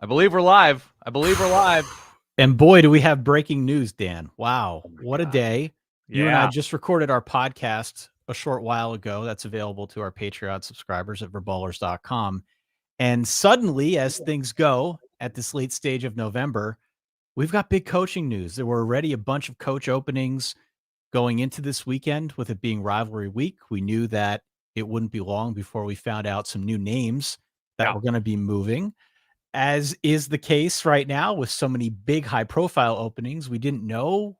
I believe we're live. I believe we're live. And boy, do we have breaking news, Dan. Wow. Oh my What a God. day. You and I Yeah. just recorded our podcast a short while ago. That's available to our Patreon subscribers at verballers.com. And suddenly, as things go at this late stage of November, we've got big coaching news. There were already a bunch of coach openings going into this weekend with it being rivalry week. We knew that it wouldn't be long before we found out some new names that Yeah. were going to be moving. As is the case right now with so many big high profile openings, we didn't know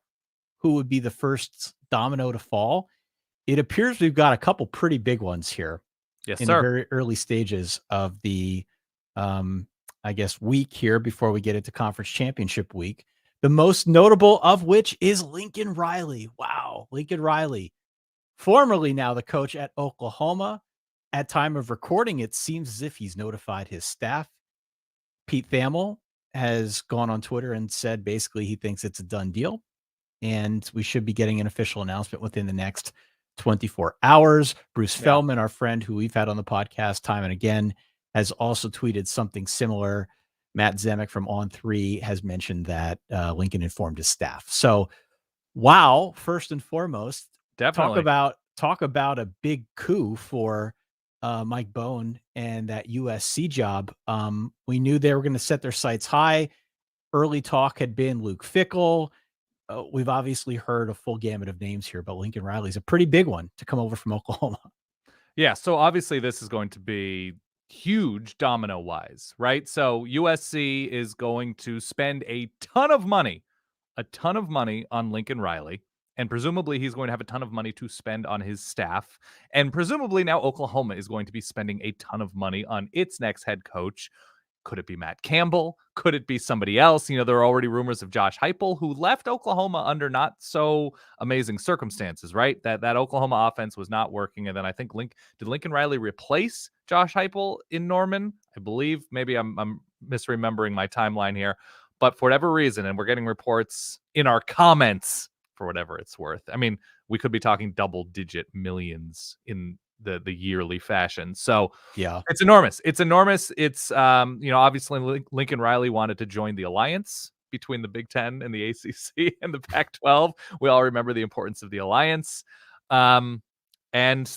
who would be the first domino to fall. It appears we've got a couple pretty big ones here Yes, in the sir. very early stages of the, I guess, week here before we get into conference championship week. The most notable of which is Lincoln Riley. Wow. Lincoln Riley, formerly now the coach at Oklahoma. At time of recording, it seems as if he's notified his staff. Pete Thamel has gone on Twitter and said basically he thinks it's a done deal, and we should be getting an official announcement within the next 24 hours. Bruce Yeah. Feldman, our friend who we've had on the podcast time and again, has also tweeted something similar. Matt Zemek from On3 has mentioned that Lincoln informed his staff. So, wow, first and foremost, Definitely. talk about a big coup for Mike Bone and that USC job. We knew they were going to set their sights high. Early talk had been Luke Fickell. We've obviously heard a full gamut of names here, but Lincoln Riley's a pretty big one to come over from Oklahoma. Yeah. So obviously this is going to be huge domino wise, right? So USC is going to spend a ton of money on Lincoln Riley. And presumably he's going to have a ton of money to spend on his staff. And presumably now Oklahoma is going to be spending a ton of money on its next head coach. Could it be Matt Campbell? Could it be somebody else? You know, there are already rumors of Josh Heupel, who left Oklahoma under not so amazing circumstances, right? That Oklahoma offense was not working. And then I think did Lincoln Riley replace Josh Heupel in Norman? I believe. Maybe I'm misremembering my timeline here. But for whatever reason, and we're getting reports in our comments for whatever it's worth. I mean, we could be talking double-digit millions in the yearly fashion. So Yeah. it's enormous. It's enormous. It's obviously Lincoln Riley wanted to join the alliance between the Big Ten and the ACC and the Pac-12. We all remember the importance of the alliance. And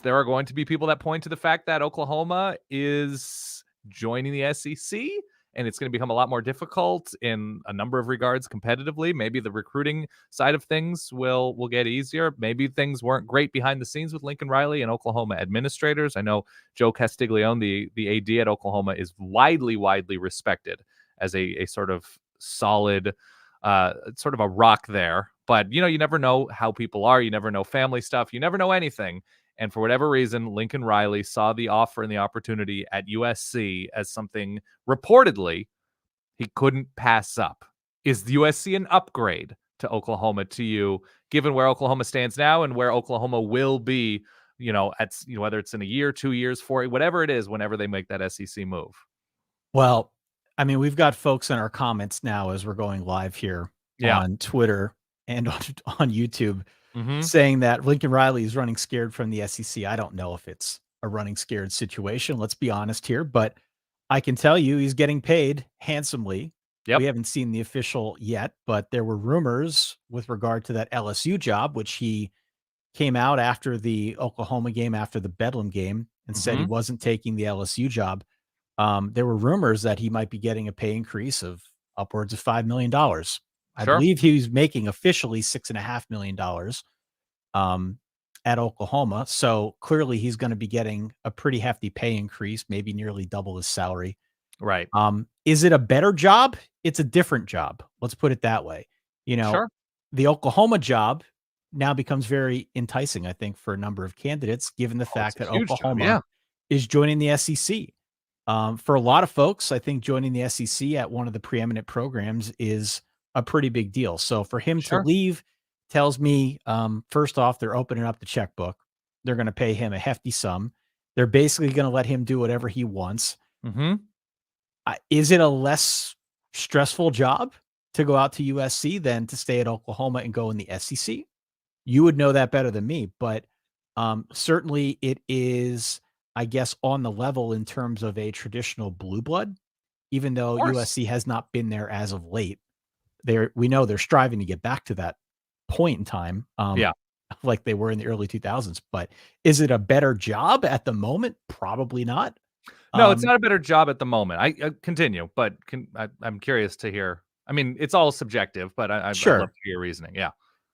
there are going to be people that point to the fact that Oklahoma is joining the SEC, and it's going to become a lot more difficult in a number of regards competitively. Maybe the recruiting side of things will get easier. Maybe things weren't great behind the scenes with Lincoln Riley and Oklahoma administrators. I know Joe Castiglione, the AD at Oklahoma, is widely respected as a sort of solid, sort of a rock there. But, you never know how people are. You never know family stuff. You never know anything. And for whatever reason, Lincoln Riley saw the offer and the opportunity at USC as something reportedly he couldn't pass up. Is the USC an upgrade to Oklahoma to you, given where Oklahoma stands now and where Oklahoma will be, whether it's in a year, 2 years, 4, whatever it is, whenever they make that SEC move? Well, I mean, we've got folks in our comments now as we're going live here Yeah. on Twitter and on YouTube Mm-hmm. saying that Lincoln Riley is running scared from the SEC. I don't know if it's a running scared situation. Let's be honest here, but I can tell you he's getting paid handsomely. We Yep. haven't seen the official yet, but there were rumors with regard to that LSU job, which he came out after the Oklahoma game, after the Bedlam game, and said he Mm-hmm. wasn't taking the LSU job. There were rumors that he might be getting a pay increase of upwards of $5 million. I Sure. believe he was making officially $6.5 million at Oklahoma. So clearly he's going to be getting a pretty hefty pay increase, maybe nearly double his salary. Right. Is it a better job? It's a different job. Let's put it that way. Sure. The Oklahoma job now becomes very enticing, I think, for a number of candidates, given the Oh, it's fact that a huge job. Oklahoma Yeah. is joining the SEC. For a lot of folks, I think joining the SEC at one of the preeminent programs is a pretty big deal. So for him to Sure. leave tells me, first off, they're opening up the checkbook. They're going to pay him a hefty sum. They're basically going to let him do whatever he wants. Mm-hmm. Is it a less stressful job to go out to USC than to stay at Oklahoma and go in the SEC? You would know that better than me, but certainly it is, I guess, on the level in terms of a traditional blue blood. even though course. USC has not been there as of late. We know they're striving to get back to that point in time, Yeah. like they were in the early 2000s. But is it a better job at the moment? Probably not. No, it's Um, not a better job at the moment. I continue, but I'm curious to hear. I mean, it's all subjective, but I'd love sure. to hear your reasoning. Yeah.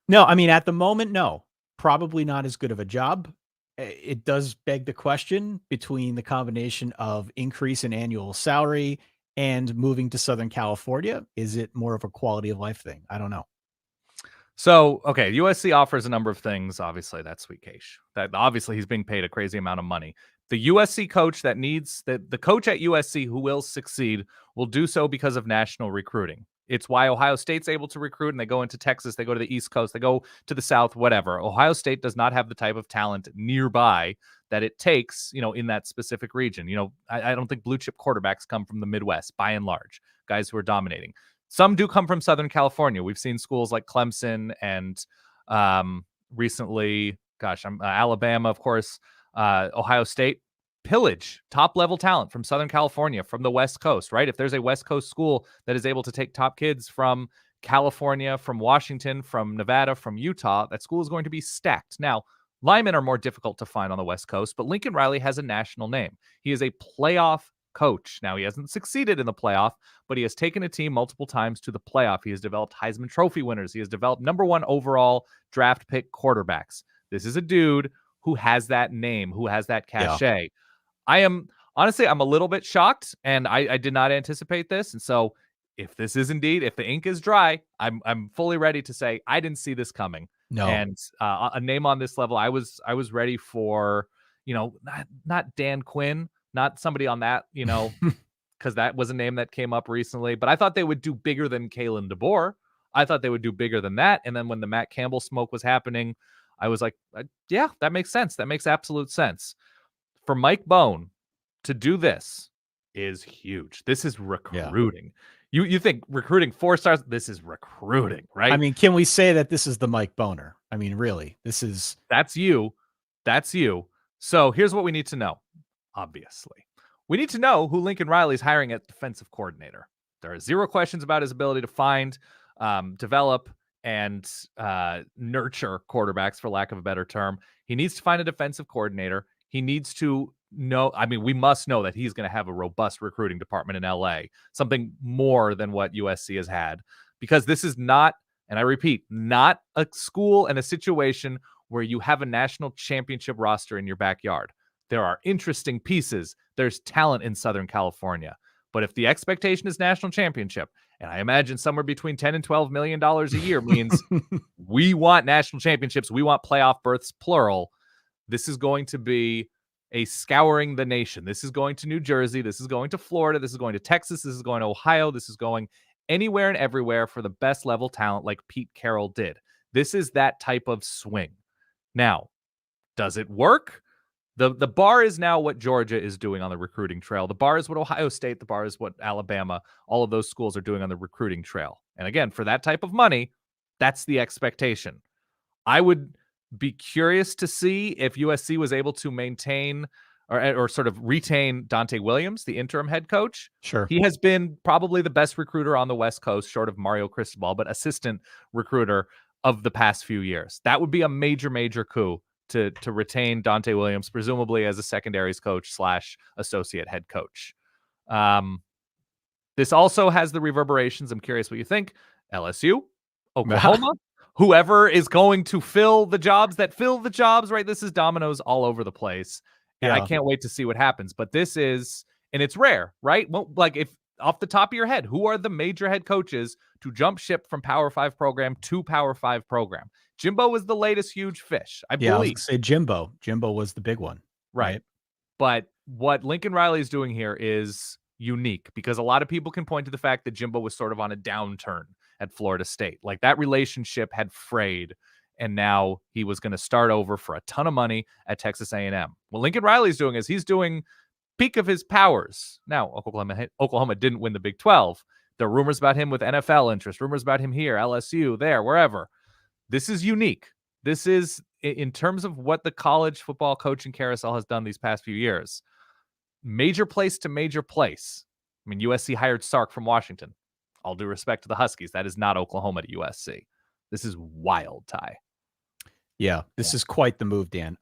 No, I mean, at the moment, no. Probably not as good of a job. It does beg the question between the combination of increase in annual salary and moving to Southern California. Is it more of a quality of life thing? I don't know. So, okay, USC offers a number of things. Obviously, that's sweet cash. That obviously he's being paid a crazy amount of money. The USC coach that needs the coach at USC who will succeed will do so because of national recruiting. It's why Ohio State's able to recruit and they go into Texas, they go to the East Coast, they go to the South, whatever. Ohio State does not have the type of talent nearby that it takes, in that specific region. I don't think blue chip quarterbacks come from the Midwest by and large, guys who are dominating. Some do come from Southern California. We've seen schools like Clemson and recently, Alabama, of course, Ohio State pillage top level talent from Southern California, from the West Coast, right? If there's a West Coast school that is able to take top kids from California, from Washington, from Nevada, from Utah, that school is going to be stacked. Now, linemen are more difficult to find on the West Coast, but Lincoln Riley has a national name. He is a playoff coach. Now, he hasn't succeeded in the playoff, but he has taken a team multiple times to the playoff. He has developed Heisman Trophy winners. He has developed number one overall draft pick quarterbacks. This is a dude who has that name, who has that Yeah. cachet. I'm a little bit shocked, and I did not anticipate this. And so, if the ink is dry, I'm fully ready to say I didn't see this coming. No. And a name on this level, I was ready for, not Dan Quinn, not somebody on that, because that was a name that came up recently. But I thought they would do bigger than Kalen DeBoer. I thought they would do bigger than that. And then when the Matt Campbell smoke was happening, I was like, yeah, that makes sense. That makes absolute sense. For Mike Bone to do this is huge. This is Yeah. recruiting. You think recruiting 4 stars? This is recruiting, I right? mean, can we say that this is the Mike Boner? I mean, really, this is That's you. That's you. So here's what we need to know. Obviously, we need to know who Lincoln Riley is hiring at defensive coordinator. There are zero questions about his ability to find, develop, and nurture quarterbacks, for lack of a better term. He needs to find a defensive coordinator. He needs to know. I mean, we must know that he's going to have a robust recruiting department in LA, something more than what USC has had, because this is not, and I repeat, not a school and a situation where you have a national championship roster in your backyard. There are interesting pieces. There's talent in Southern California. But if the expectation is national championship, and I imagine somewhere between $10 and $12 million a year means we want national championships, we want playoff berths, plural, this is going to be a scouring the nation. This is going to New Jersey. This is going to Florida. This is going to Texas. This is going to Ohio. This is going anywhere and everywhere for the best level talent like Pete Carroll did. This is that type of swing. Now, does it work? The bar is now what Georgia is doing on the recruiting trail. The bar is what Ohio State, the bar is what Alabama, all of those schools are doing on the recruiting trail. And again, for that type of money, that's the expectation. I would be curious to see if USC was able to maintain or sort of retain Dante Williams, the interim head coach. sure. He has been probably the best recruiter on the West Coast, short of Mario Cristobal, but assistant recruiter of the past few years. That would be a major, major coup to retain Dante Williams, presumably as a secondaries coach / associate head coach. This also has the reverberations. I'm curious what you think. LSU, Oklahoma, whoever is going to fill the jobs, right? This is dominoes all over the place. And I can't wait to see what happens. But this is, and it's rare, right? Well, like, if off the top of your head, who are the major head coaches to jump ship from Power 5 program to Power 5 program? Jimbo was the latest huge fish, I Yeah, I was believe. gonna say Jimbo. Jimbo was the big one, Right. But what Lincoln Riley is doing here is unique because a lot of people can point to the fact that Jimbo was sort of on a downturn at Florida State. Like, that relationship had frayed, and now he was going to start over for a ton of money at Texas A&M. What Lincoln Riley's doing is he's doing peak of his powers. Now, Oklahoma didn't win the Big 12. There are rumors about him with NFL interest, rumors about him here, LSU, there, wherever. This is unique. This is, in terms of what the college football coaching carousel has done these past few years, major place to major place. I mean, USC hired Sark from Washington. All due respect to the Huskies, that is not Oklahoma to USC. This is wild, Ty. Yeah, this is quite the move, Dan.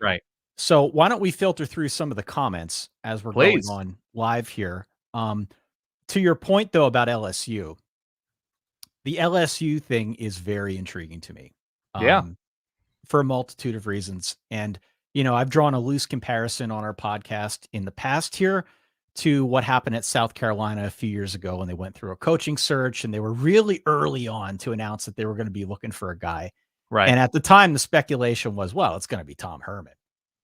Right. So why don't we filter through some of the comments as we're going Please. on live here? To your point, though, about LSU, the LSU thing is very intriguing to me. Yeah. For a multitude of reasons. And, I've drawn a loose comparison on our podcast in the past here to what happened at South Carolina a few years ago when they went through a coaching search and they were really early on to announce that they were going to be looking for a guy. Right. And at the time, the speculation was, well, it's going to be Tom Herman.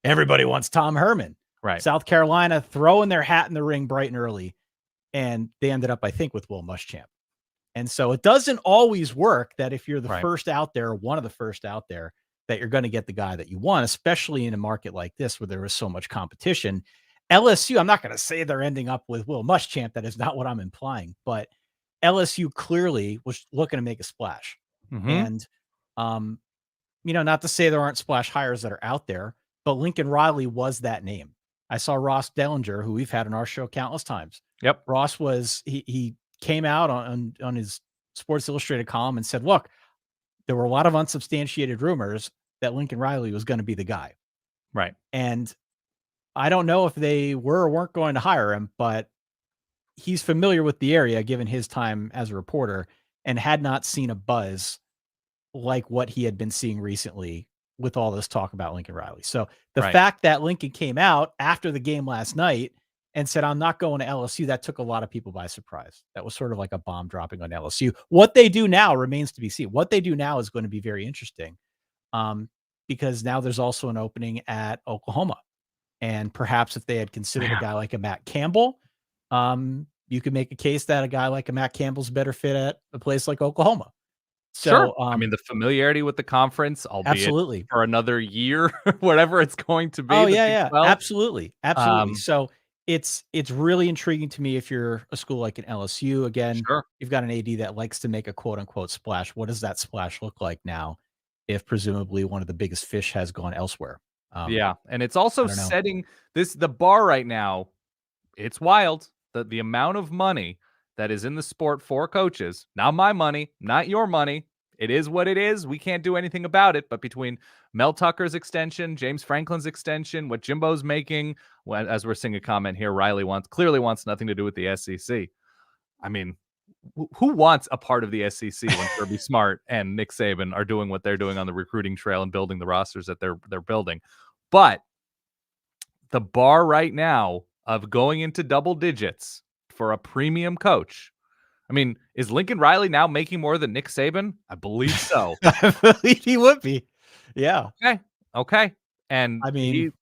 Everybody wants Tom Herman. Right. South Carolina throwing their hat in the ring bright and early. And they ended up, I think, with Will Muschamp. And so it doesn't always work that if you're the first out there, one of the first out there, that you're going to get the guy that you want, especially in a market like this where there is so much competition. LSU, I'm not going to say they're ending up with Will Muschamp. That is not what I'm implying, but LSU clearly was looking to make a splash. And, not to say there aren't splash hires that are out there, but Lincoln Riley was that name. I saw Ross Dellinger, who we've had on our show countless times. Yep. Ross was, he came out on his Sports Illustrated column and said, look, there were a lot of unsubstantiated rumors that Lincoln Riley was going to be the guy. Right. And I don't know if they were or weren't going to hire him, but he's familiar with the area given his time as a reporter and had not seen a buzz like what he had been seeing recently with all this talk about Lincoln Riley. So the fact that Lincoln came out after the game last night and said, I'm not going to LSU, that took a lot of people by surprise. That was sort of like a bomb dropping on LSU. What they do now remains to be seen. What they do now is going to be very interesting because now there's also an opening at Oklahoma. And perhaps if they had considered a guy like a Matt Campbell, you could make a case that a guy like a Matt Campbell's a better fit at a place like Oklahoma. So, sure. I mean, the familiarity with the conference, albeit absolutely for another year, whatever it's going to be. Oh, yeah. Absolutely. So it's really intriguing to me if you're a school like an LSU. Again, you've got an AD that likes to make a quote unquote splash. What does that splash look like now if presumably one of the biggest fish has gone elsewhere? And it's also setting the bar right now. It's wild. The amount of money that is in the sport for coaches, not my money, not your money. It is what it is. We can't do anything about it. But between Mel Tucker's extension, James Franklin's extension, what Jimbo's making, as we're seeing a comment here, Riley clearly wants nothing to do with the SEC. I mean, who wants a part of the SEC when Kirby Smart and Nick Saban are doing what they're doing on the recruiting trail and building the rosters that they're building? But the bar right now of going into double digits for a premium coach. I mean, is Lincoln Riley now making more than Nick Saban? I believe so. I believe he would be. Yeah. Okay. And I mean,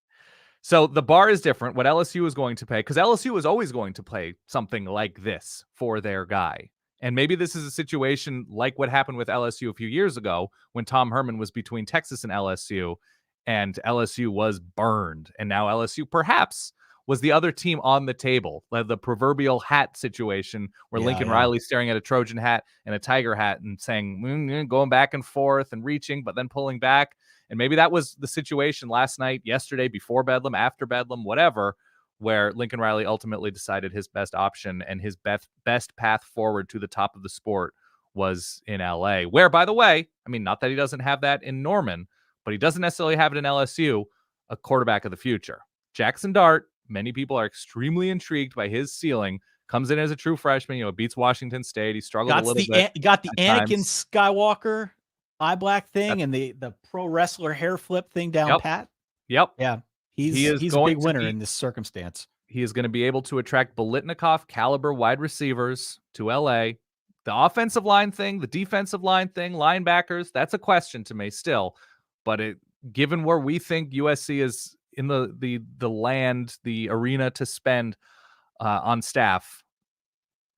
so the bar is different. What LSU is going to pay, because LSU is always going to pay something like this for their guy. And maybe this is a situation like what happened with LSU a few years ago when Tom Herman was between Texas and LSU was burned. And now LSU perhaps was the other team on the table, the proverbial hat situation where Lincoln Riley's staring at a Trojan hat and a Tiger hat and saying, going back and forth and reaching, but then pulling back. And maybe that was the situation last night, yesterday, before Bedlam, after Bedlam, whatever, where Lincoln Riley ultimately decided his best option and his best path forward to the top of the sport was in LA, where, by the way, I mean, not that he doesn't have that in Norman, but he doesn't necessarily have it in LSU, a quarterback of the future. Jackson Dart, many people are extremely intrigued by his ceiling. Comes in as a true freshman, beats Washington State. He struggled a little bit. Got the Anakin Skywalker eye black thing and the pro wrestler hair flip thing down pat. Yep. Yeah. He's a big winner in this circumstance. He is going to be able to attract Biletnikoff caliber wide receivers to LA. The offensive line thing, the defensive line thing, linebackers, that's a question to me still. But given where we think USC is in the arena to spend on staff,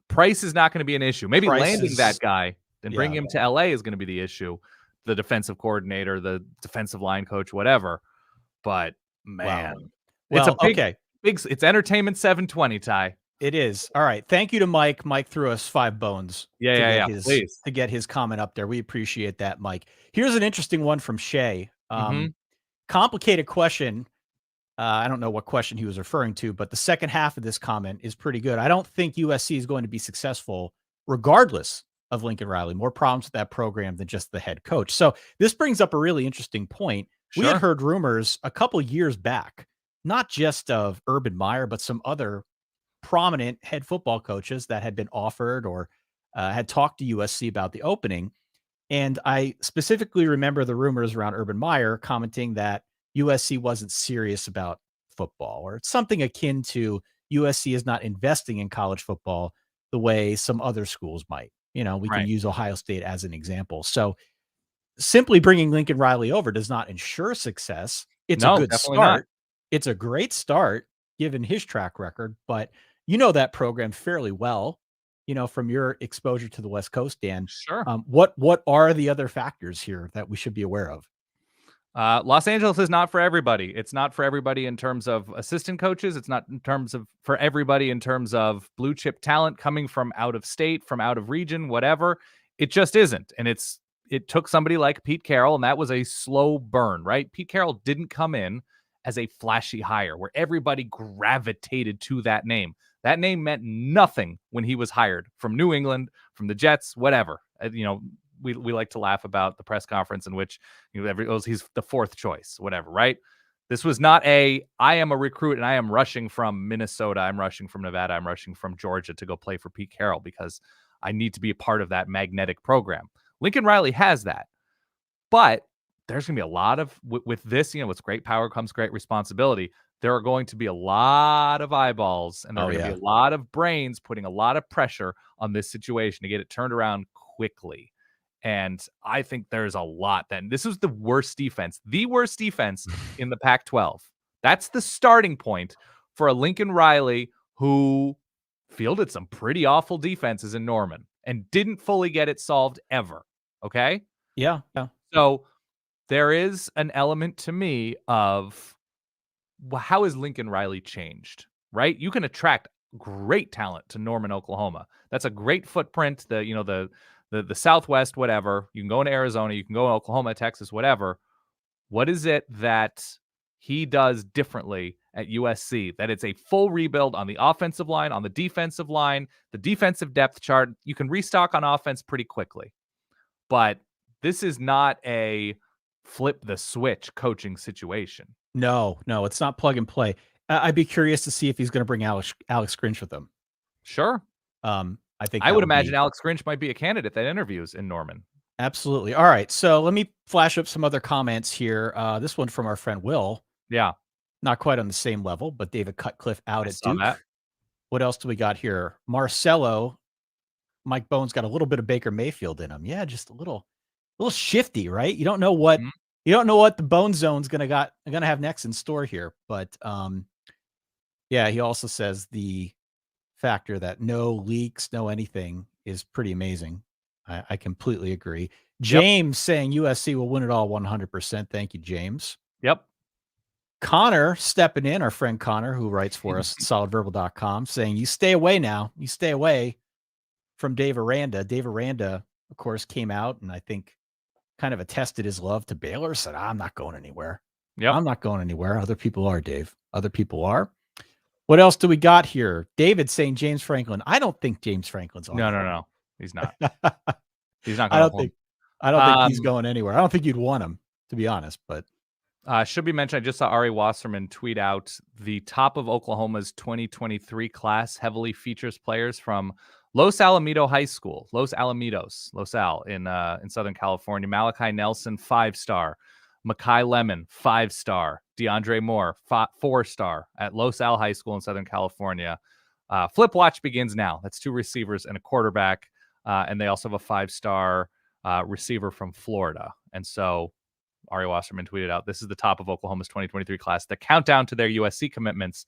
price is not going to be an issue. Maybe landing that guy and bringing him to LA is going to be the issue. The defensive coordinator, the defensive line coach, whatever. But man, it's entertainment 720, Ty. It is. All right. Thank you to Mike. Mike threw us 5 bones. Please. To get his comment up there. We appreciate that, Mike. Here's an interesting one from Shay. Complicated question. I don't know what question he was referring to, but the second half of this comment is pretty good. I don't think USC is going to be successful regardless of Lincoln Riley. More problems with that program than just the head coach. So this brings up a really interesting point. We had Sure. heard rumors a couple years back, not just of Urban Meyer, but some other prominent head football coaches that had been offered or had talked to USC about the opening. And I specifically remember the rumors around Urban Meyer commenting that USC wasn't serious about football or something akin to USC is not investing in college football the way some other schools might. We can Right. use Ohio State as an example. So simply bringing Lincoln Riley over does not ensure success. It's a No, good definitely not. start. It's a great start given his track record, but that program fairly well, from your exposure to the West Coast, Dan. Sure. What are the other factors here that we should be aware of? Los Angeles is not for everybody. It's not for everybody in terms of assistant coaches. It's not in terms of for everybody in terms of blue chip talent coming from out of state, from out of region, whatever. It just isn't. And it took somebody like Pete Carroll, and that was a slow burn, right? Pete Carroll didn't come in as a flashy hire where everybody gravitated to that name. That name meant nothing when he was hired from New England, from the Jets, whatever. We like to laugh about the press conference in which he's the fourth choice, whatever, right? This was not I am a recruit and I am rushing from Minnesota, I'm rushing from Nevada, I'm rushing from Georgia to go play for Pete Carroll because I need to be a part of that magnetic program. Lincoln Riley has that, but there's going to be a lot of with this, with great power comes great responsibility. There are going to be a lot of eyeballs and there are going to be a lot of brains putting a lot of pressure on this situation to get it turned around quickly. And I think there's a lot then. This is the worst defense in the Pac-12. That's the starting point for a Lincoln Riley who fielded some pretty awful defenses in Norman and didn't fully get it solved ever. Okay? Yeah. So there is an element to me of how has Lincoln Riley changed, right? You can attract great talent to Norman, Oklahoma. That's a great footprint. The Southwest, whatever. You can go into Arizona, you can go to Oklahoma, Texas, whatever. What is it that he does differently at USC? That it's a full rebuild on the offensive line, on the defensive line, the defensive depth chart. You can restock on offense pretty quickly. But this is not a flip the switch coaching situation. No, it's not plug and play. I'd be curious to see if he's going to bring Alex Grinch with him. Sure. I think I would imagine Alex Grinch might be a candidate that interviews in Norman. Absolutely. All right. So let me flash up some other comments here. This one from our friend Will. Yeah. Not quite on the same level, but David Cutcliffe out at Duke. That. What else do we got here? Marcelo. Mike Bones got a little bit of Baker Mayfield in him. Yeah, just a little shifty, right? You don't know what the Bone Zone's gonna have next in store here. But yeah, he also says the factor that no leaks, no anything is pretty amazing. I completely agree. James saying USC will win it all 100%. Thank you, James. Yep. Connor stepping in, our friend Connor, who writes for us at solidverbal.com, saying, you stay away now. You stay away from Dave Aranda. Dave Aranda, of course, came out and I think kind of attested his love to Baylor, said, I'm not going anywhere. Yep. I'm not going anywhere. Other people are, Dave. Other people are. What else do we got here? David saying James Franklin. I don't think James Franklin's on. No. He's not. He's not going I don't think he's going anywhere. I don't think you'd want him, to be honest, but should be mentioned, I just saw Ari Wasserman tweet out the top of Oklahoma's 2023 class heavily features players from Los Alamitos High School, Los Al in Southern California. Malachi Nelson, 5-star. Makai Lemon, 5-star. DeAndre Moore, 4-star at Los Al High School in Southern California. Flip Watch begins now. That's 2 receivers and a quarterback. And they also have a 5-star receiver from Florida. And so Ari Wasserman tweeted out, this is the top of Oklahoma's 2023 class. The countdown to their USC commitments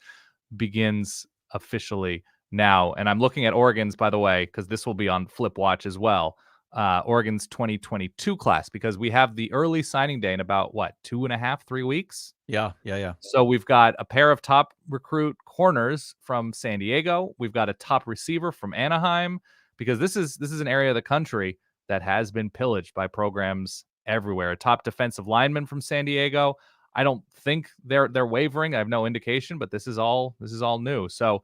begins officially now. And I'm looking at Oregon's, by the way, because this will be on Flip Watch as well. Oregon's 2022 class, because we have the early signing day in about 2.5-3 weeks. Yeah. So we've got a pair of top recruit corners from San Diego. We've got a top receiver from Anaheim, because this is an area of the country that has been pillaged by programs everywhere. A top defensive lineman from San Diego. I don't think they're wavering. I have no indication, but this is all new. So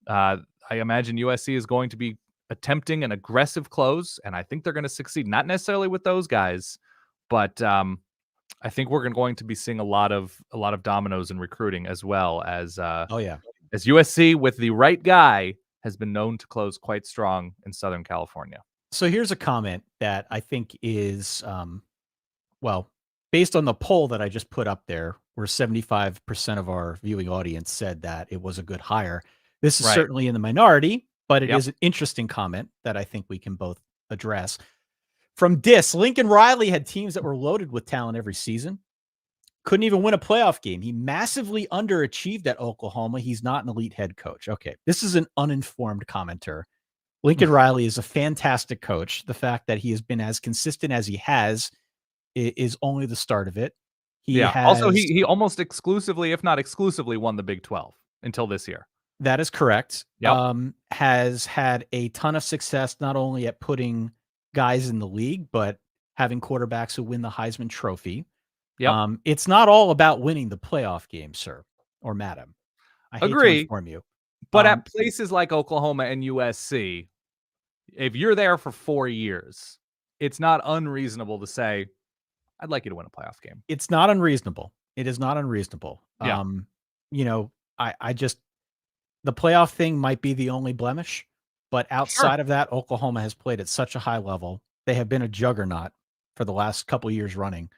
I imagine USC is going to be attempting an aggressive close, and I think they're going to succeed. Not necessarily with those guys, but I think we're going to be seeing a lot of dominoes in recruiting, as well as as USC with the right guy has been known to close quite strong in Southern California. So here's a comment that I think is, well, based on the poll that I just put up there, where 75% of our viewing audience said that it was a good hire. This is Right. certainly in the minority, but it Yep. is an interesting comment that I think we can both address. From Dis, Lincoln Riley had teams that were loaded with talent every season. Couldn't even win a playoff game. He massively underachieved at Oklahoma. He's not an elite head coach. Okay, this is an uninformed commenter. Lincoln Riley is a fantastic coach. The fact that he has been as consistent as he has is only the start of it. Also, he almost exclusively, if not exclusively, won the Big 12 until this year. That is correct. Yep. Has had a ton of success, not only at putting guys in the league, but having quarterbacks who win the Heisman Trophy. Yep. It's not all about winning the playoff game, sir or madam. I hate to inform you. But at places like Oklahoma and USC, if you're there for 4 years, it's not unreasonable to say, I'd like you to win a playoff game. It's not unreasonable. It is not unreasonable. Yeah. I just, the playoff thing might be the only blemish, but outside of that, Oklahoma has played at such a high level. They have been a juggernaut for the last couple years running.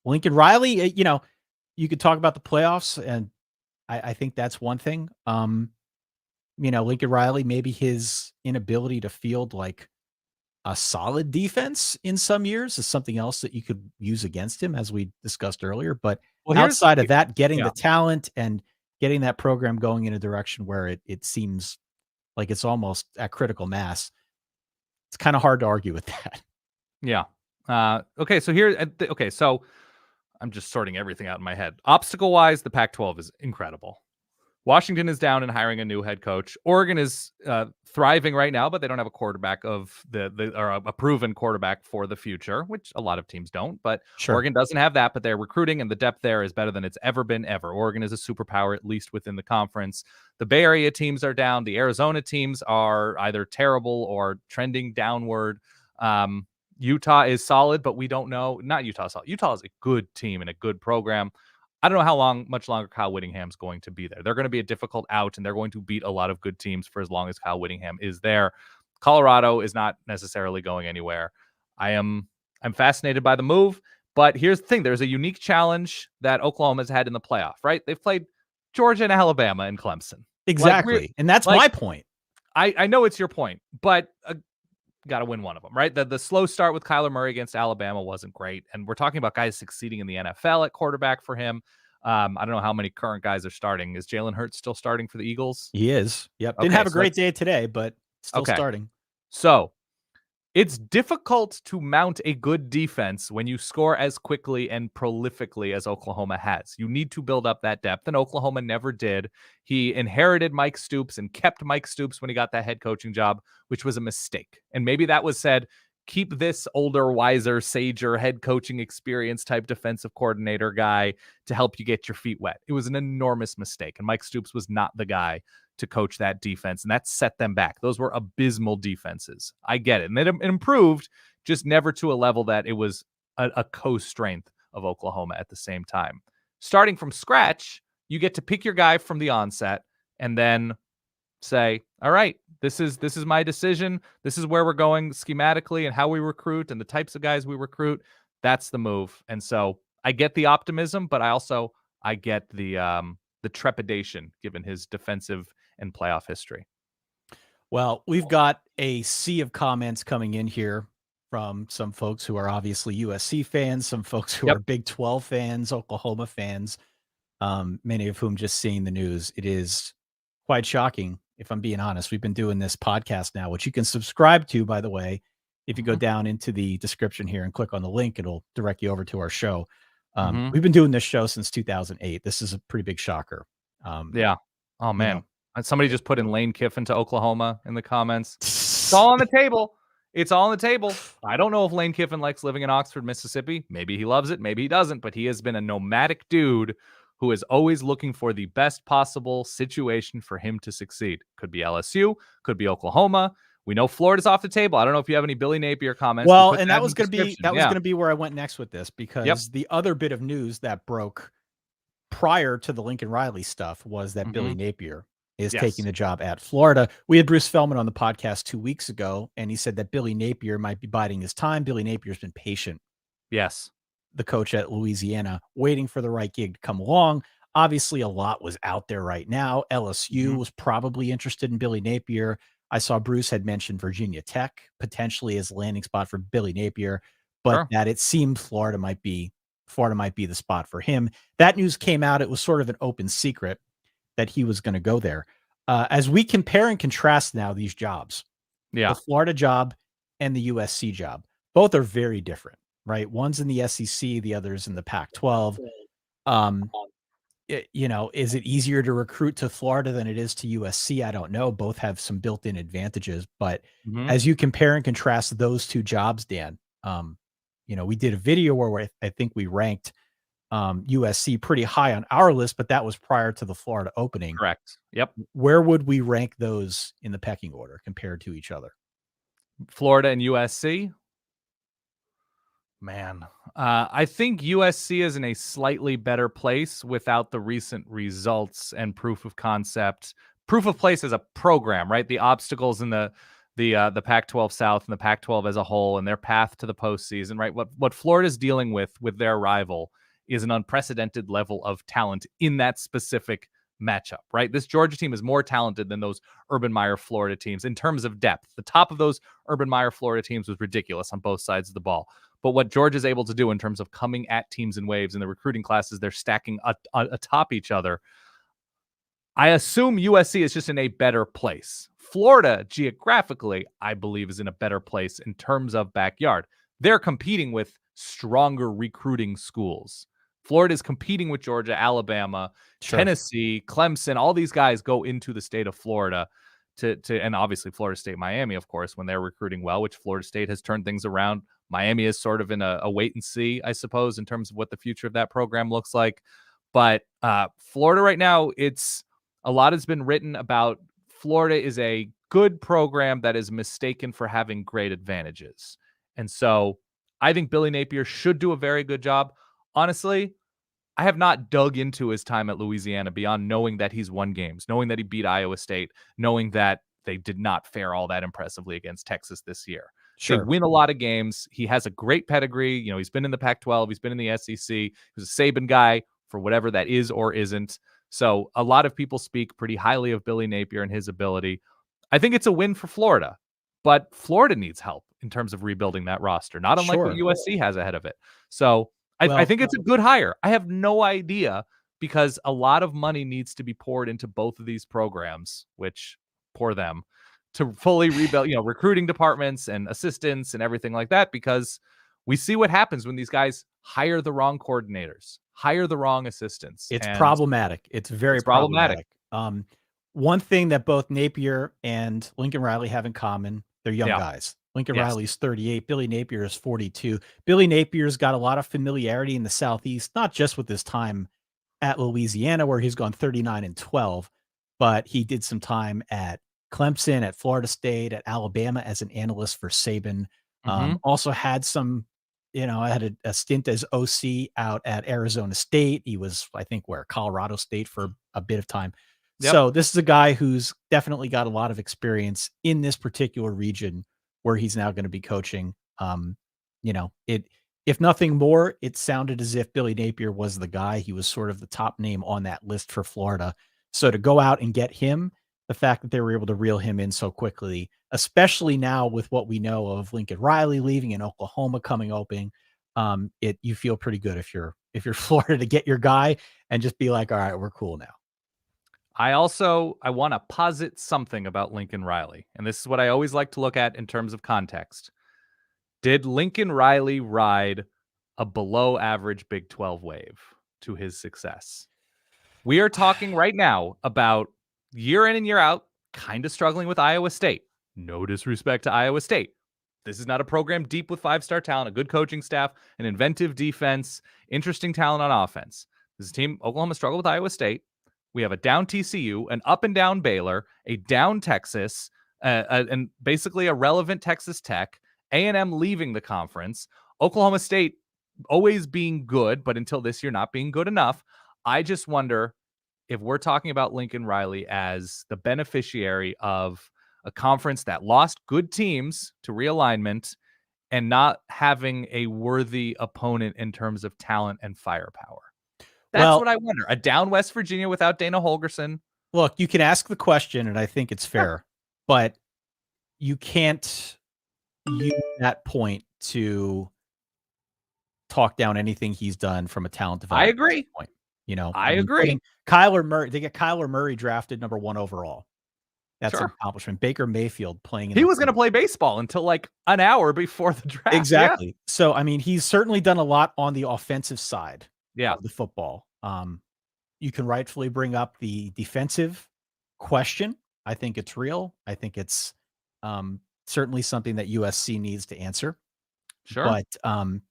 Lincoln Riley, you could talk about the playoffs, and I think that's one thing. Lincoln Riley, maybe his inability to field like a solid defense in some years is something else that you could use against him, as we discussed earlier. But outside of that, getting the talent and getting that program going in a direction where it seems like it's almost at critical mass, it's kind of hard to argue with that. Yeah. Okay. So I'm just sorting everything out in my head. Obstacle wise, the Pac-12 is incredible. Washington is down and hiring a new head coach. Oregon is thriving right now, but they don't have a quarterback or a proven quarterback for the future, which a lot of teams don't. But Oregon doesn't have that, but they're recruiting, and the depth there is better than it's ever been ever. Oregon is a superpower, at least within the conference. The Bay Area teams are down. The Arizona teams are either terrible or trending downward. Utah is solid, but we don't know. Not Utah solid. Utah is a good team and a good program. I don't know how much longer Kyle Whittingham's going to be there. They're going to be a difficult out, and they're going to beat a lot of good teams for as long as Kyle Whittingham is there. Colorado is not necessarily going anywhere. I'm fascinated by the move, but here's the thing. There's a unique challenge that Oklahoma's had in the playoff, right? They've played Georgia and Alabama and Clemson. Exactly. And that's my point. I know it's your point, but got to win one of them, right? The slow start with Kyler Murray against Alabama wasn't great. And we're talking about guys succeeding in the NFL at quarterback for him. I don't know how many current guys are starting. Is Jalen Hurts still starting for the Eagles? He is. Yep. Didn't have a great day today, but still starting. So it's difficult to mount a good defense when you score as quickly and prolifically as Oklahoma has. You need to build up that depth, and Oklahoma never did. He inherited Mike Stoops and kept Mike Stoops when he got that head coaching job, which was a mistake. And maybe that was said, keep this older, wiser, sager head coaching experience type defensive coordinator guy to help you get your feet wet. It was an enormous mistake, and Mike Stoops was not the guy to coach that defense, and that set them back. Those were abysmal defenses. I get it. And it improved, just never to a level that it was a co-strength of Oklahoma at the same time. Starting from scratch, you get to pick your guy from the onset and then say, all right, this is my decision. This is where we're going schematically and how we recruit and the types of guys we recruit. That's the move. And so I get the optimism, but I get the trepidation given his defensive and playoff history. Well, we've got a sea of comments coming in here from some folks who are obviously USC fans, some folks who are Big 12 fans, Oklahoma fans, many of whom just seeing the news. It is quite shocking, if I'm being honest. We've been doing this podcast now, which you can subscribe to, by the way. If you go down into the description here and click on the link, it'll direct you over to our show. We've been doing this show since 2008. This is a pretty big shocker. Yeah. Oh, man. Somebody just put in Lane Kiffin to Oklahoma in the comments. It's all on the table. It's all on the table. I don't know if Lane Kiffin likes living in Oxford, Mississippi. Maybe he loves it. Maybe he doesn't. But he has been a nomadic dude who is always looking for the best possible situation for him to succeed. Could be LSU. Could be Oklahoma. We know Florida's off the table. I don't know if you have any Billy Napier comments. We Well, put and that that in the was going to be description. Yeah. where I went next with this, Yep. because the other bit of news that broke prior to the Lincoln Riley stuff was that Billy Mm-hmm. Napier is taking Yes. the job at Florida. We had Bruce Feldman on the podcast 2 weeks ago, and he said that Billy Napier might be biding his time. Billy Napier's been patient, Yes. the coach at Louisiana, waiting for the right gig to come along. Obviously, a lot was out there right now. LSU Mm-hmm. was probably interested in Billy Napier. I saw Bruce had mentioned Virginia Tech potentially as a landing spot for Billy Napier, but Sure. that it seemed Florida might be the spot for him. That news came out. It was sort of an open secret that he was going to go there. As we compare and contrast now these jobs, the Yeah. Florida job and the USC job, both are very different, right? One's in the SEC, the other's in the Pac-12. Um, is it easier to recruit to Florida than it is to USC? I don't know. Both have some built-in advantages, but Mm-hmm. as you compare and contrast those two jobs, Dan, we did a video where I think we ranked USC pretty high on our list, but that was prior to the Florida opening. Correct. Yep. Where would we rank those in the pecking order compared to each other? Florida and USC. Man, I think USC is in a slightly better place without the recent results and proof of concept, proof of place as a program, right? The obstacles in the Pac-12 South and the Pac-12 as a whole, and their path to the postseason, right? What Florida's dealing with their rival is an unprecedented level of talent in that specific matchup, right? This Georgia team is more talented than those Urban Meyer Florida teams in terms of depth. The top of those Urban Meyer Florida teams was ridiculous on both sides of the ball. But what Georgia's able to do in terms of coming at teams in waves and the recruiting classes they're stacking atop each other, I assume USC is just in a better place. Florida, geographically, I believe, is in a better place in terms of backyard. They're competing with stronger recruiting schools. Florida is competing with Georgia, Alabama, Sure. Tennessee, Clemson. All these guys go into the state of Florida and obviously Florida State, Miami, of course, when they're recruiting well, which Florida State has turned things around. Miami is sort of in a wait and see, I suppose, in terms of what the future of that program looks like. But Florida right now, a lot has been written about Florida is a good program that is mistaken for having great advantages. And so I think Billy Napier should do a very good job. Honestly, I have not dug into his time at Louisiana beyond knowing that he's won games, knowing that he beat Iowa State, knowing that they did not fare all that impressively against Texas this year. They Sure. win a lot of games. He has a great pedigree. He's been in the Pac-12. He's been in the SEC. He was a Saban guy for whatever that is or isn't. So a lot of people speak pretty highly of Billy Napier and his ability. I think it's a win for Florida, but Florida needs help in terms of rebuilding that roster, not unlike what USC has ahead of it. So I think it's a good hire. I have no idea because a lot of money needs to be poured into both of these programs, which poor them, to fully rebuild, recruiting departments and assistants and everything like that, because we see what happens when these guys hire the wrong coordinators, hire the wrong assistants. It's problematic. It's very problematic. One thing that both Napier and Lincoln Riley have in common, they're young guys. Lincoln Riley's 38. Billy Napier is 42. Billy Napier's got a lot of familiarity in the Southeast, not just with his time at Louisiana, where he's gone 39-12, but he did some time at Clemson, at Florida State, at Alabama as an analyst for Saban. Also had some, I had a stint as OC out at Arizona State. He was, I think, Colorado State for a bit of time. Yep. So this is a guy who's definitely got a lot of experience in this particular region where he's now going to be coaching. If nothing more, it sounded as if Billy Napier was the guy. He was sort of the top name on that list for Florida. So to go out and get him, the fact that they were able to reel him in so quickly, especially now with what we know of Lincoln Riley leaving and Oklahoma coming open, you feel pretty good if you're Florida to get your guy and just be like, all right, we're cool now. I want to posit something about Lincoln Riley, and this is what I always like to look at in terms of context. Did Lincoln Riley ride a below average Big 12 wave to his success? We are talking right now about year in and year out, kind of struggling with Iowa State. No disrespect to Iowa State. This is not a program deep with 5-star talent, a good coaching staff, an inventive defense, interesting talent on offense. This team, Oklahoma struggled with Iowa State. We have a down TCU, an up and down Baylor, a down Texas, and basically a relevant Texas Tech, A&M leaving the conference, Oklahoma State always being good, but until this year not being good enough. I just wonder if we're talking about Lincoln Riley as the beneficiary of a conference that lost good teams to realignment and not having a worthy opponent in terms of talent and firepower. That's what I wonder. A down West Virginia without Dana Holgorsen. Look, you can ask the question, and I think it's fair, but you can't use that point to talk down anything he's done from a talent development I agree. point. You know, I agree. Kyler Murray, they get Kyler Murray drafted number 1 overall. That's an Sure. accomplishment. Baker Mayfield playing in He was going to play baseball until like an hour before the draft. Exactly. Yeah. So, I mean, he's certainly done a lot on the offensive side of the football. You can rightfully bring up the defensive question. I think it's real. I think it's certainly something that USC needs to answer. Sure. But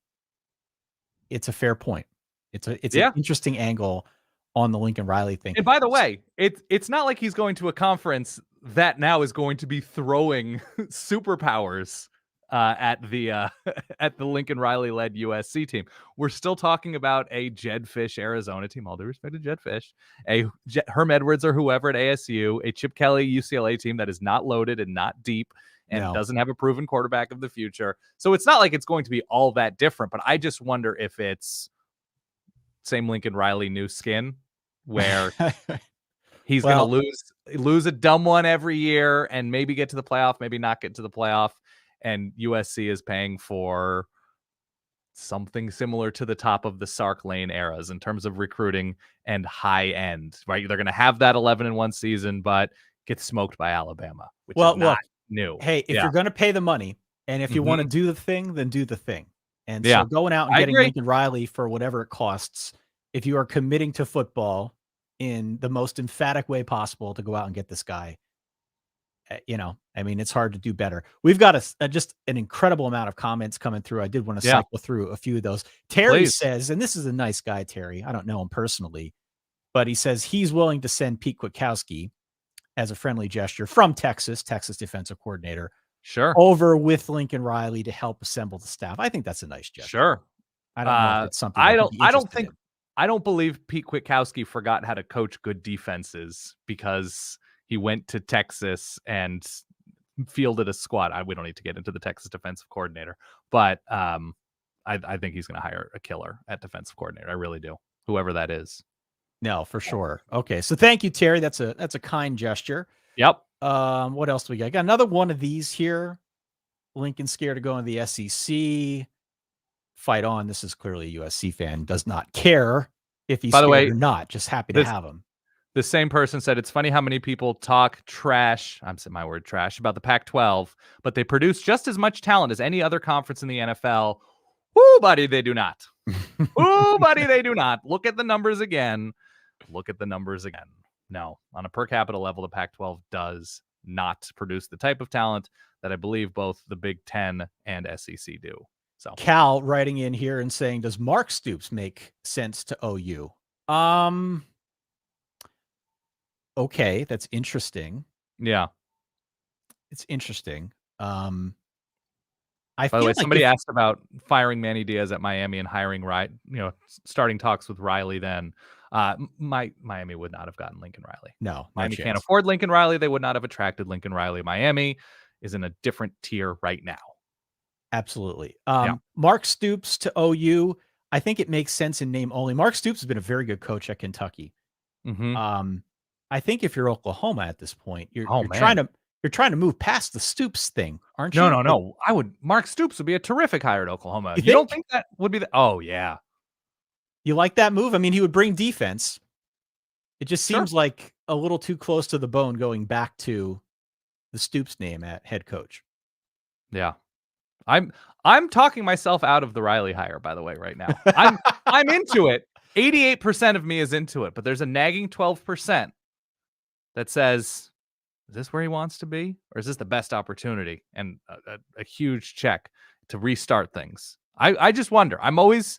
it's a fair point. It's an interesting angle on the Lincoln Riley thing. And by the way, it's not like he's going to a conference that now is going to be throwing superpowers at the Lincoln Riley led USC team. We're still talking about a Jed Fish Arizona team. All due respect to Jed Fish, a Herm Edwards or whoever at ASU, a Chip Kelly UCLA team that is not loaded and not deep and doesn't have a proven quarterback of the future. So it's not like it's going to be all that different. But I just wonder if it's same Lincoln Riley new skin, where he's going to lose a dumb one every year and maybe get to the playoff, maybe not get to the playoff. And USC is paying for something similar to the top of the Sark Lane eras in terms of recruiting and high end, right? They're going to have that 11-1 season, but get smoked by Alabama, which is not new. Hey, if you're going to pay the money and if you want to do the thing, then do the thing. And so going out and getting Lincoln Riley for whatever it costs, if you are committing to football in the most emphatic way possible to go out and get this guy, you know, I mean, it's hard to do better. We've got just an incredible amount of comments coming through. I did want to cycle through a few of those. Terry says, and this is a nice guy, Terry. I don't know him personally, but he says he's willing to send Pete Kwiatkowski as a friendly gesture from Texas defensive coordinator, over with Lincoln Riley to help assemble the staff. I think that's a nice gesture. Sure. I don't know if it's something I don't believe Pete Kwiatkowski forgot how to coach good defenses because he went to Texas and fielded a squad. We don't need to get into the Texas defensive coordinator, but I think he's going to hire a killer at defensive coordinator. I really do. Whoever that is. No, for sure. Okay. So thank you, Terry. That's a kind gesture. Yep. What else do we got? Got another one of these here. Lincoln's scared to go in the SEC. Fight on. This is clearly a USC fan. Does not care if he's scared or not. Just happy to have him. The same person said, it's funny how many people talk trash, I'm saying my word trash, about the Pac-12, but they produce just as much talent as any other conference in the NFL. Woo, buddy, they do not. Woo, buddy, they do not. Look at the numbers again. No, on a per capita level, the Pac-12 does not produce the type of talent that I believe both the Big Ten and SEC do. So Cal writing in here and saying, does Mark Stoops make sense to OU? Okay, that's interesting. Yeah. It's interesting. By the way, somebody asked about firing Manny Diaz at Miami and hiring starting talks with Riley then. Miami would not have gotten Lincoln Riley. No, Miami can't afford Lincoln Riley. They would not have attracted Lincoln Riley. Miami is in a different tier right now. Absolutely. Mark Stoops to OU. I think it makes sense in name only. Mark Stoops has been a very good coach at Kentucky. I think if you're Oklahoma at this point, you're trying to move past the Stoops thing, aren't you? No. Mark Stoops would be a terrific hire at Oklahoma. You don't think that would be oh yeah. You like that move? I mean, he would bring defense. It just seems like a little too close to the bone going back to the Stoops name at head coach. Yeah. I'm talking myself out of the Riley hire, by the way, right now. I'm into it. 88% of me is into it, but there's a nagging 12% that says is this where he wants to be, or is this the best opportunity and a huge check to restart things? I just wonder. I'm always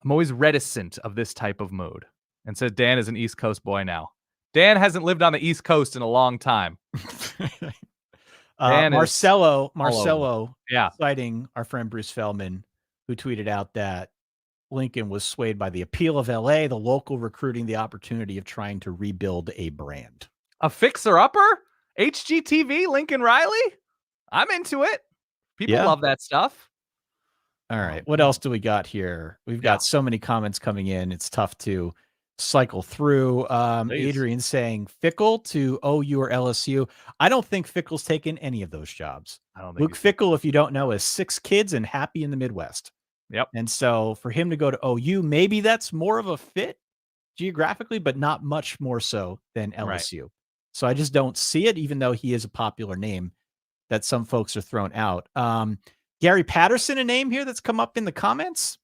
reticent of this type of mood. And so Dan is an East Coast boy now. Dan hasn't lived on the East Coast in a long time. Dan is all over. Yeah. citing our friend Bruce Feldman, who tweeted out that Lincoln was swayed by the appeal of LA, the local recruiting, the opportunity of trying to rebuild a brand. A fixer-upper? HGTV, Lincoln Riley? I'm into it. People love that stuff. All right. What else do we got here? We've got so many comments coming in. It's tough to cycle through. Adrian saying Fickle to OU or LSU. I don't think Fickle's taken any of those jobs. I don't think Luke Fickle, if you don't know, has 6 kids and happy in the Midwest. Yep. And so for him to go to OU, maybe that's more of a fit geographically, but not much more so than LSU. Right. So I just don't see it, even though he is a popular name that some folks are thrown out. Gary Patterson, a name here that's come up in the comments.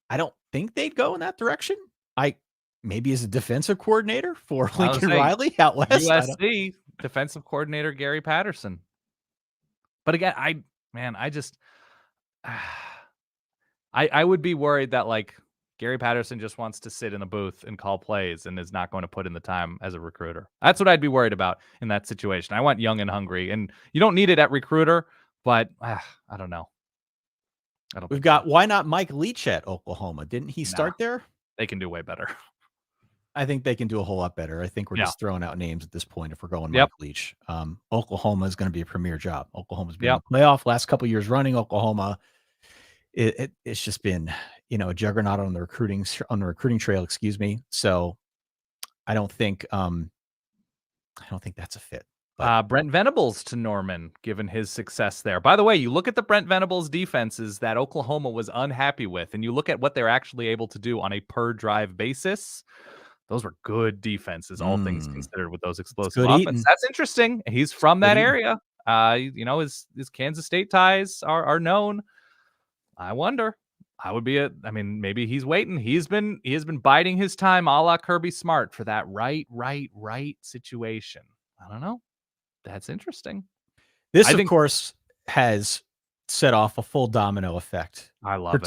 I don't think they'd go in that direction. Maybe as a defensive coordinator for Lincoln Riley out west. USC defensive coordinator Gary Patterson. But again, I would be worried that like Gary Patterson just wants to sit in a booth and call plays and is not going to put in the time as a recruiter. That's what I'd be worried about in that situation. I want young and hungry, and you don't need it at recruiter, but I don't know. We've got why not Mike Leach at Oklahoma? Didn't he start there? They can do way better. I think they can do a whole lot better. I think we're just throwing out names at this point if we're going Mike Leach. Oklahoma is going to be a premier job. Oklahoma's been in the playoff last couple of years running. Oklahoma, it's just been, a juggernaut on the recruiting trail, excuse me. So I don't think that's a fit. Brent Venables to Norman, given his success there. By the way, you look at the Brent Venables defenses that Oklahoma was unhappy with, and you look at what they're actually able to do on a per drive basis. Those were good defenses, all things considered, with those explosive offenses. That's interesting. He's from that area. His Kansas State ties are known. I wonder. Maybe he's waiting. He has been biding his time, a la Kirby Smart, for that right situation. I don't know. That's interesting. This, of course, has set off a full domino effect. I love it.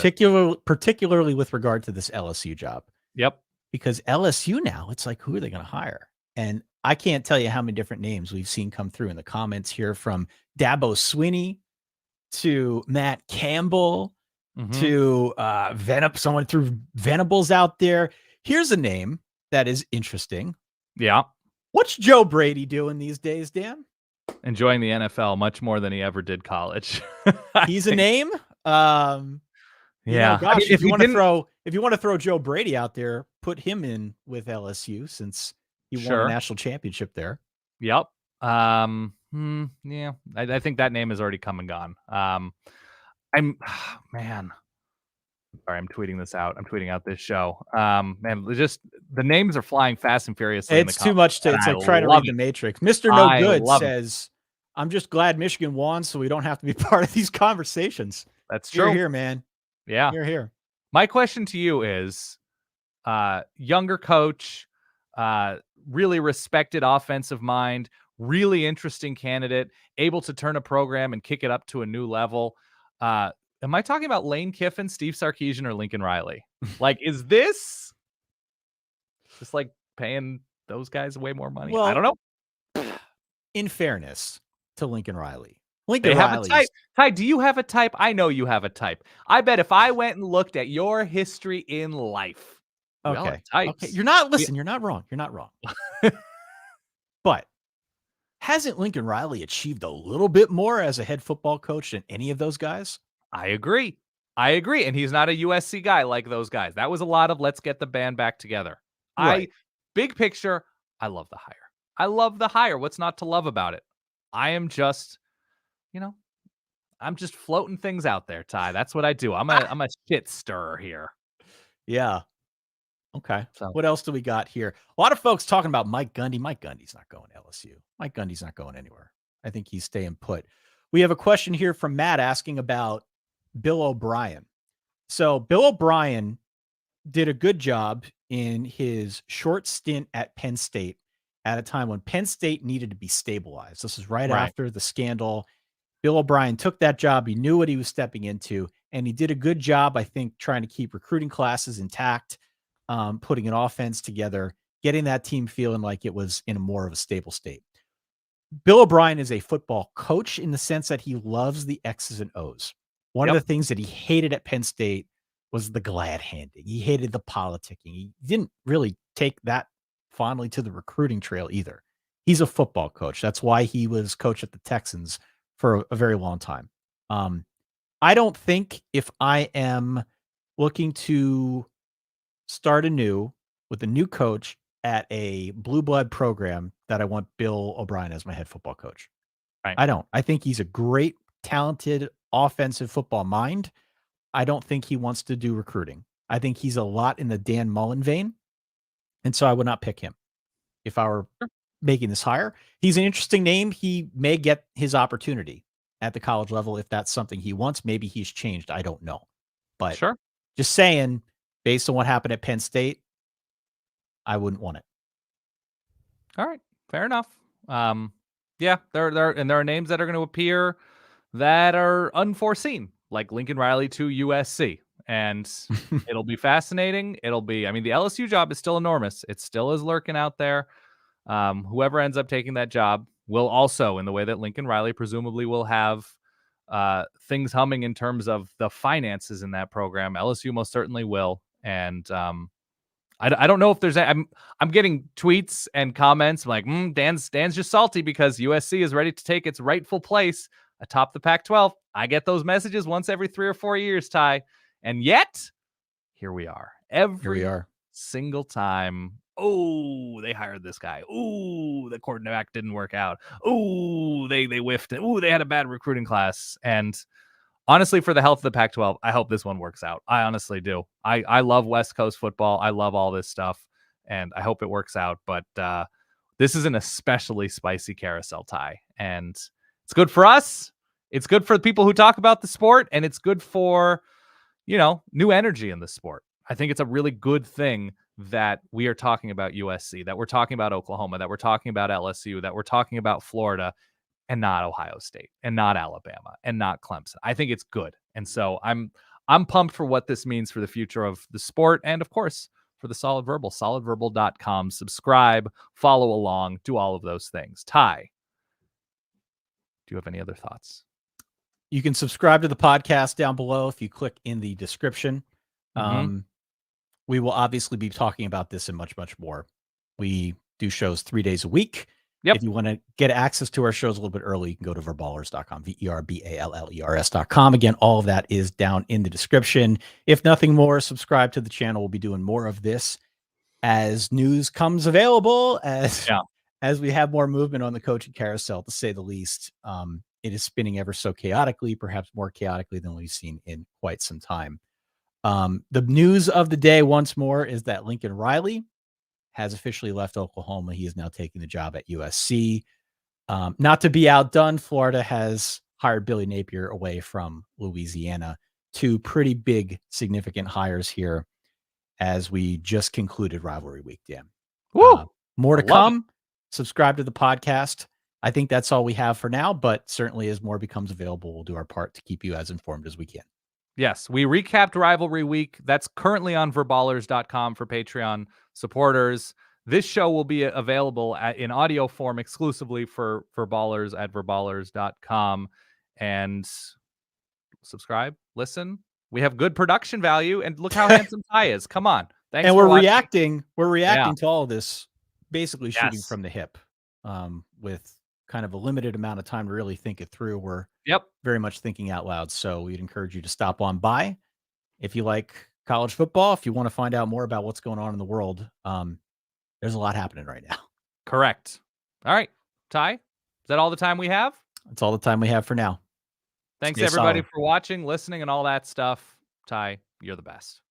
Particularly with regard to this LSU job. Yep. Because LSU now, it's like, who are they going to hire? And I can't tell you how many different names we've seen come through in the comments here, from Dabo Swinney to Matt Campbell to someone threw Venables out there. Here's a name that is interesting. Yeah. What's Joe Brady doing these days, Dan? Enjoying the NFL much more than he ever did college. He's a name. Gosh, if you want to throw Joe Brady out there, put him in with LSU since he won a national championship there. Yep. I think that name has already come and gone. Sorry, I'm tweeting this out. I'm tweeting out this show. Just the names are flying fast and furiously. It's too much to. It's like trying to read the Matrix. Mr. No Good says, "I'm just glad Michigan won, so we don't have to be part of these conversations." That's true. You're here, man. Yeah, you're here. My question to you is, younger coach, really respected offensive mind, really interesting candidate, able to turn a program and kick it up to a new level. Am I talking about Lane Kiffin, Steve Sarkisian, or Lincoln Riley? Like, is this just like paying those guys way more money? Well, I don't know. In fairness to Lincoln Riley, they have a type. Ty, do you have a type? I know you have a type. I bet if I went and looked at your history in life, okay, you're not wrong. You're not wrong. But hasn't Lincoln Riley achieved a little bit more as a head football coach than any of those guys? I agree. And he's not a USC guy like those guys. That was a lot of let's get the band back together. Right. Big picture, I love the hire. What's not to love about it? I am just, I'm just floating things out there, Ty. That's what I do. I'm a shit stirrer here. Yeah. Okay. So what else do we got here? A lot of folks talking about Mike Gundy. Mike Gundy's not going to LSU. Mike Gundy's not going anywhere. I think he's staying put. We have a question here from Matt asking about Bill O'Brien. So Bill O'Brien did a good job in his short stint at Penn State at a time when Penn State needed to be stabilized. This is right Right. after the scandal. Bill O'Brien took that job. He knew what he was stepping into, and he did a good job, I think, trying to keep recruiting classes intact, putting an offense together, getting that team feeling like it was in a more of a stable state. Bill O'Brien is a football coach in the sense that he loves the X's and O's. One of the Yep. things that he hated at Penn State was the glad handing. He hated the politicking. He didn't really take that fondly to the recruiting trail either. He's a football coach. That's why he was coach at the Texans for a very long time. I don't think if I am looking to start anew with a new coach at a blue blood program that I want Bill O'Brien as my head football coach. Right. I don't. I think he's a great, talented offensive football mind. I don't think he wants to do recruiting. I think he's a lot in the Dan Mullen vein. And so I would not pick him if I were Sure. making this hire. He's an interesting name. He may get his opportunity at the college level if that's something he wants. Maybe he's changed. I don't know. But Sure. just saying, based on what happened at Penn State, I wouldn't want it. All right. Fair enough. Yeah, there are names that are going to appear that are unforeseen, like Lincoln Riley to USC. And it'll be fascinating. I mean, the LSU job is still enormous. It still is lurking out there. Whoever ends up taking that job will also, in the way that Lincoln Riley presumably will have things humming in terms of the finances in that program. LSU most certainly will. And I don't know if there's I'm getting tweets and comments like Dan's just salty because USC is ready to take its rightful place atop the Pac-12. I get those messages once every 3 or 4 years, Ty, and yet here we are every single time. Oh, they hired this guy. Oh, the quarterback didn't work out. Oh, they whiffed it. Oh, they had a bad recruiting class. And honestly, for the health of the Pac-12, I hope this one works out. I honestly do. I love West Coast football. I love all this stuff, and I hope it works out. But this is an especially spicy carousel tie, and it's good for us. It's good for the people who talk about the sport, and it's good for, new energy in the sport. I think it's a really good thing that we are talking about USC, that we're talking about Oklahoma, that we're talking about LSU, that we're talking about Florida, and not Ohio State, and not Alabama, and not Clemson. I think it's good. And so I'm pumped for what this means for the future of the sport, and of course for the Solid Verbal. solidverbal.com. Subscribe, follow along, do all of those things. Ty, do you have any other thoughts? You can subscribe to the podcast down below if you click in the description. We will obviously be talking about this and much, much more. We do shows 3 days a week. Yep. If you want to get access to our shows a little bit early, you can go to verballers.com, verballers.com. Again, all of that is down in the description. If nothing more, subscribe to the channel. We'll be doing more of this as news comes available, as we have more movement on the coaching carousel, to say the least. It is spinning ever so chaotically, perhaps more chaotically than we've seen in quite some time. The news of the day, once more, is that Lincoln Riley has officially left Oklahoma. He is now taking the job at USC. Not to be outdone, Florida has hired Billy Napier away from Louisiana. 2 pretty big, significant hires here as we just concluded rivalry week, Dan. More to come. Subscribe to the podcast. I think that's all we have for now, but certainly as more becomes available, we'll do our part to keep you as informed as we can. Yes, we recapped rivalry week. That's currently on verballers.com for Patreon supporters. This show will be available in audio form exclusively for Ballers at verballers.com. And subscribe, listen. We have good production value, and look how handsome Ty is. Come on. Thanks. And we're reacting to all of this, basically shooting from the hip, with kind of a limited amount of time to really think it through. We're very much thinking out loud. So we'd encourage you to stop on by if you like college football. If you want to find out more about what's going on in the world, there's a lot happening right now. Correct. All right, Ty, is that all the time we have? That's all the time we have for now. Thanks everybody for watching, listening, and all that stuff. Ty, you're the best.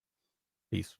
Peace.